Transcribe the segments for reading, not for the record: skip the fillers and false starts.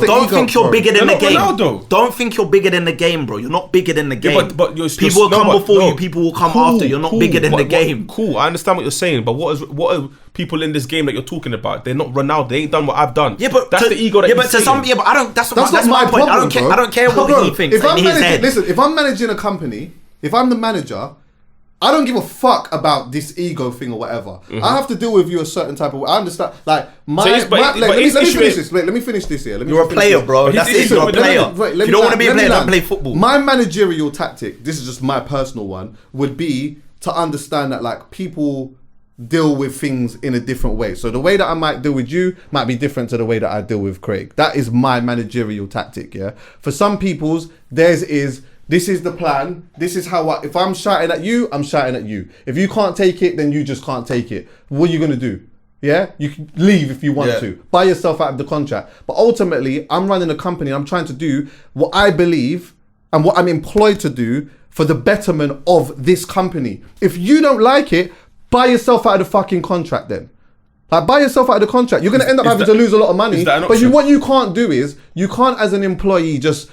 Don't think you're bigger than the game. Ronaldo. Don't think you're bigger than the game, bro. You're not bigger than the game. Yeah, but people will come before you. People will come after. You're not bigger than the game. Cool, I understand what you're saying, but what are people in this game that you're talking about? They're not Ronaldo. They ain't done what I've done. Yeah, but that's the ego that. Yeah, but to some, yeah, but I don't. That's not my point. Problem, I don't care what he thinks. If I'm managing a company, if I'm the manager, I don't give a fuck about this ego thing or whatever. I have to deal with you a certain type of way. I understand. Like, let me finish this here. You're a player, bro. That's it. You're a player. If you don't want to be a player, don't play football. My managerial tactic, this is just my personal one, would be to understand that, like, people deal with things in a different way. So the way that I might deal with you might be different to the way that I deal with Craig. That is my managerial tactic, yeah? For some people's, theirs is, this is the plan. This is how if I'm shouting at you, I'm shouting at you. If you can't take it, then you just can't take it. What are you going to do? Yeah? You can leave if you want to. Buy yourself out of the contract. But ultimately, I'm running a company. I'm trying to do what I believe and what I'm employed to do for the betterment of this company. If you don't like it, buy yourself out of the fucking contract then. Like, buy yourself out of the contract. You're going to end up having to lose a lot of money. But what you can't do is, you can't as an employee just,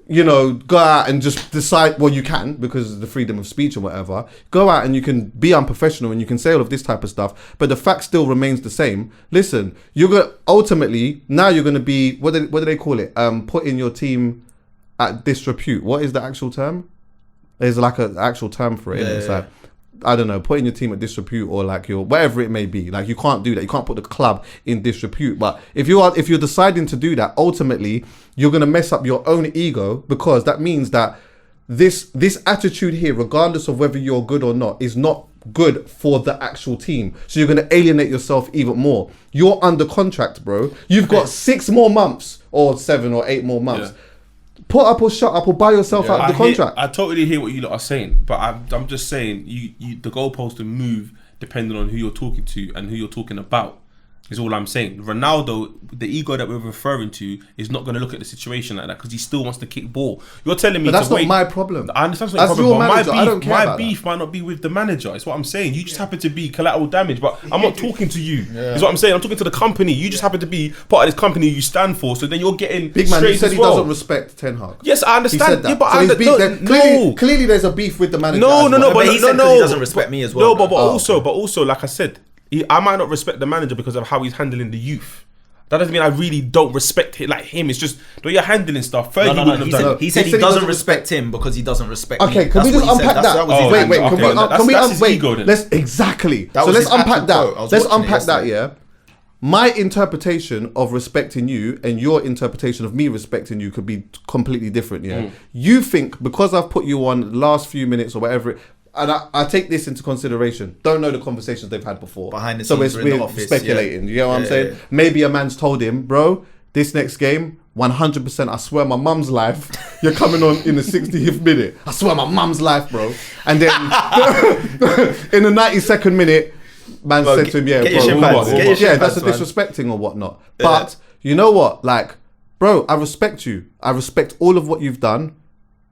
go out and just decide, well, you can, because of the freedom of speech and whatever. Go out and you can be unprofessional and you can say all of this type of stuff, but the fact still remains the same. Listen, you're going to, ultimately, now you're going to be, what do they call it? Putting your team at disrepute. What is the actual term? There's like an actual term for it. It's like, I don't know, putting your team at disrepute, or like your whatever it may be. Like, you can't do that. You can't put the club in disrepute. But if you're deciding to do that, ultimately you're gonna mess up your own ego, because that means that this attitude here, regardless of whether you're good or not, is not good for the actual team. So you're gonna alienate yourself even more. You're under contract, bro. You've got 6 more months, or 7 or 8 more months. Yeah. Put up or shut up or buy yourself out of the contract. I totally hear what you lot are saying, but I'm just saying the goalposts to move depending on who you're talking to and who you're talking about. Is all I'm saying. Ronaldo, the ego that we're referring to, is not going to look at the situation like that, because he still wants to kick ball. You're telling me, but that's not my problem. I understand that's not your problem, but I don't care about beef might not be with the manager. It's what I'm saying. You just happen to be collateral damage, but I'm not talking to you. Is what I'm saying. I'm talking to the company. You just happen to be part of this company you stand for. So then you're getting big man. He said he doesn't respect Ten Hag. Yes, I understand. Yeah, but clearly there's a beef with the manager. But he said he doesn't respect me as well. No, but also, like I said, I might not respect the manager because of how he's handling the youth. That doesn't mean I really don't respect him like him. It's just the way you're handling stuff. He said he doesn't respect him because he doesn't respect me. Okay, can we just unpack that? Let's exactly. So let's unpack that. Let's unpack that. Yeah. My interpretation of respecting you and your interpretation of me respecting you could be completely different. Yeah. You think because I've put you on the last few minutes or whatever. And I take this into consideration. Don't know the conversations they've had before. Behind the scenes, so we're speculating. You know what I'm saying? Yeah. Maybe a man's told him, bro, this next game, 100%, I swear my mum's life, you're coming on in the 60th minute. I swear my mum's life, bro. And then in the 92nd minute, man said to him, yeah, bro, that's a disrespecting or whatnot. But you know what? Like, bro, I respect you. I respect all of what you've done.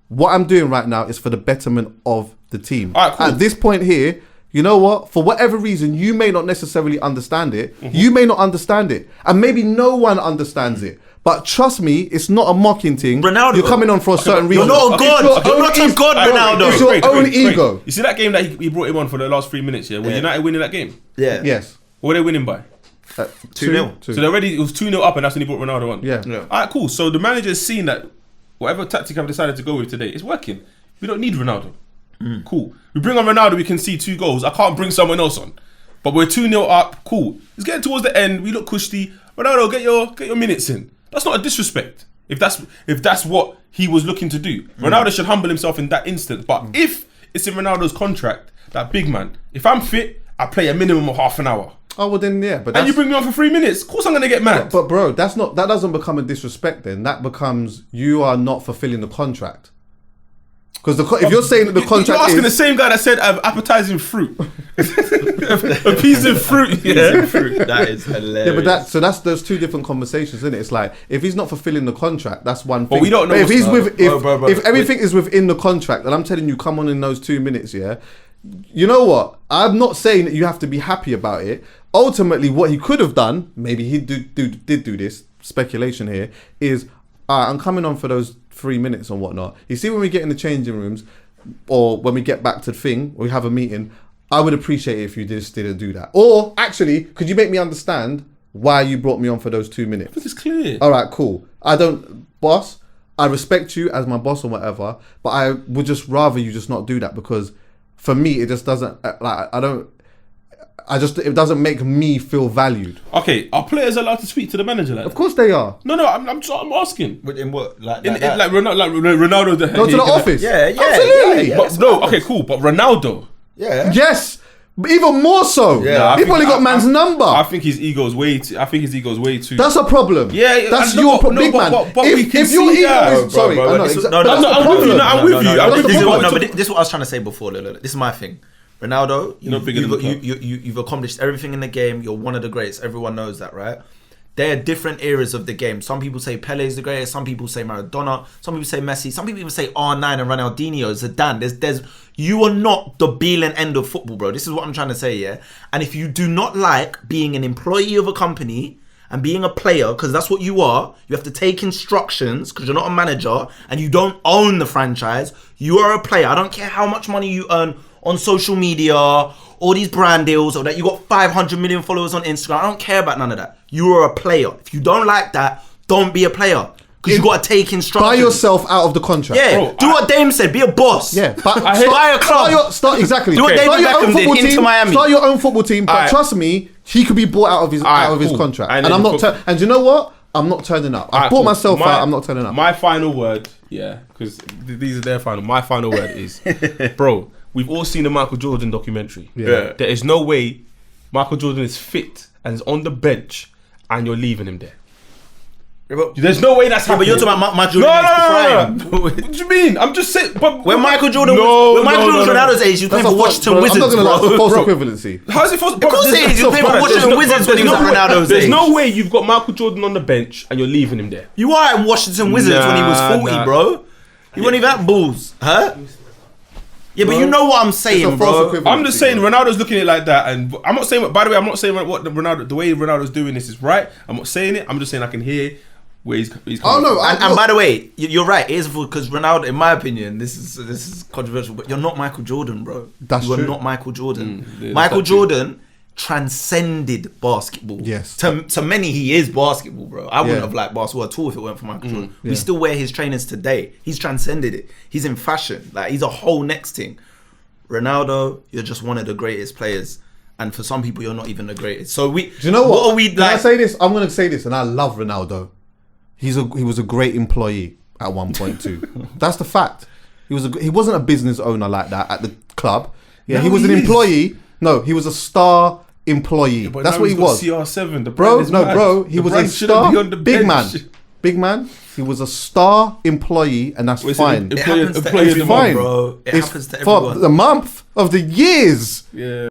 What I'm doing right now is for the betterment of the team. All right, cool. At this point here, you know what? For whatever reason, you may not necessarily understand it. You may not understand it. And maybe no one understands it. But trust me, it's not a mocking thing. Ronaldo. You're coming on for a certain reason. You're not a god. You're not a god, Ronaldo. It's your own ego. You see that game that he brought him on for the last 3 minutes, yeah? Were United winning that game? Yeah. Yes. What were they winning by? 2-0. So it was 2-0 up, and that's when he brought Ronaldo on. Yeah. All right, cool. So the manager's seen that whatever tactic I've decided to go with today is working. We don't need Ronaldo. Cool. We bring on Ronaldo, we can see 2 goals. I can't bring someone else on. But we're 2-0 up. Cool. It's getting towards the end. We look cushy. Ronaldo, get your minutes in. That's not a disrespect. If that's what he was looking to do. Ronaldo should humble himself in that instant. But if it's in Ronaldo's contract, that big man, if I'm fit, I play a minimum of half an hour. Oh, well then, yeah. But and you bring me on for 3 minutes. Of course I'm going to get mad. But bro, that doesn't become a disrespect then. That becomes you are not fulfilling the contract. Because if you're saying that the contract you're asking the same guy that said appetizing fruit. Appeasing fruit. Yeah. Fruit. That is hilarious. Yeah, but that's those 2 different conversations, isn't it? It's like, if he's not fulfilling the contract, that's one thing. But we don't know. But if everything is within the contract, and I'm telling you, come on in those 2 minutes, yeah. You know what? I'm not saying that you have to be happy about it. Ultimately, what he could have done, maybe he did do this. speculation here, is I'm coming on for those 3 minutes and whatnot. You see, when we get in the changing rooms, or when we get back to the thing, or we have a meeting, I would appreciate it if you just didn't do that. Or actually, could you make me understand why you brought me on for those 2 minutes? It's clear. All right, cool. Boss, I respect you as my boss or whatever, but I would just rather you just not do that, because for me, it just doesn't, it doesn't make me feel valued. Okay, are players allowed to speak to the manager like that? Of course they are. No, I'm asking. In what? Like Ronaldo. Go to the office. Yeah. Absolutely. Yeah, But no, okay, cool. But Ronaldo. Yeah. Yes. But even more so. Yeah. Nah, He's only got man's number. I think his ego's way too. That's a problem. Yeah, that's your big man. But we can see your ego that. is sorry, bro, I know, this- but no, that's no, the I'm with you. problem. No, I'm with you. I'm with you. No, but this is what I was trying to say before. Look, this is my thing. Ronaldo, you've accomplished everything in the game. You're one of the greatest. Everyone knows that, right? There are different eras of the game. Some people say Pele is the greatest. Some people say Maradona. Some people say Messi. Some people even say R9 and Ronaldinho, Zidane. You are not the be and end of football, bro. This is what I'm trying to say, yeah? And if you do not like being an employee of a company and being a player, because that's what you are, you have to take instructions because you're not a manager and you don't own the franchise. You are a player. I don't care how much money you earn on social media, all these brand deals, or that you got 500 million followers on Instagram. I don't care about none of that. You are a player. If you don't like that, don't be a player. Because you got to take instructions. Buy yourself out of the contract. Yeah, bro, do what Dame said. Be a boss. Yeah, but buy a club. Exactly. Do what Start David your own Beckham did football into team. Miami. Start your own football team. But Alright. trust me, he could be bought out of his Cool. contract. And And I'm then not. And you know what? I'm not turning up. I bought myself out. I'm not turning up. My final word, yeah, because these are their final. My final word is, bro, we've all seen the Michael Jordan documentary. Yeah. There is no way Michael Jordan is fit and is on the bench and you're leaving him there. There's no way that's happening. But you're talking about Michael Jordan. No. What do you mean? I'm just saying. But When Michael Jordan was Ronaldo's age, he was playing for Washington Wizards, I'm not gonna lie. It's a false bro. equivalency. How's it false? Of course it is. He was playing for Washington Wizards when he was at Ronaldo's There's age. no way you've got Michael Jordan on the bench and you're leaving him there. You are at Washington Wizards when he was 40, bro. He wasn't even at Bulls, huh? Yeah, but you know what I'm saying, bro. I'm just saying Ronaldo's looking at it like that, and I'm not saying. By the way, I'm not saying what the way Ronaldo's doing this is right. I'm not saying it. I'm just saying I can hear where he's coming from. And by the way, you're right. It is because Ronaldo, in my opinion, this is controversial, but you're not Michael Jordan, bro. That's you true. are not Michael Jordan. Yeah, Michael that's true. Jordan transcended basketball. Yes. To many, he is basketball, bro. I wouldn't Yeah. have liked basketball at all if it weren't for Michael Jordan. Yeah. We still wear his trainers today. He's transcended it. He's in fashion. Like, he's a whole next thing. Ronaldo, you're just one of the greatest players. And for some people, you're not even the greatest. So Do you know what? are we Can I like? say this? I'm going to say this, and I love Ronaldo. He was a great employee at one point too. That's the fact. He wasn't a business owner like that at the club. Yeah, No, he was an he is. employee. No, he was a star employee. But That's now what he he's got was. CR7, the Bro, brand is no, mad. bro, he The was a brand shouldn't star be on the big bench. man. Big man. He was a star employee, and that's Wait, fine. so It happens to employee of the everyone, month. bro. It It's happens to for everyone. the month of the years. Yeah.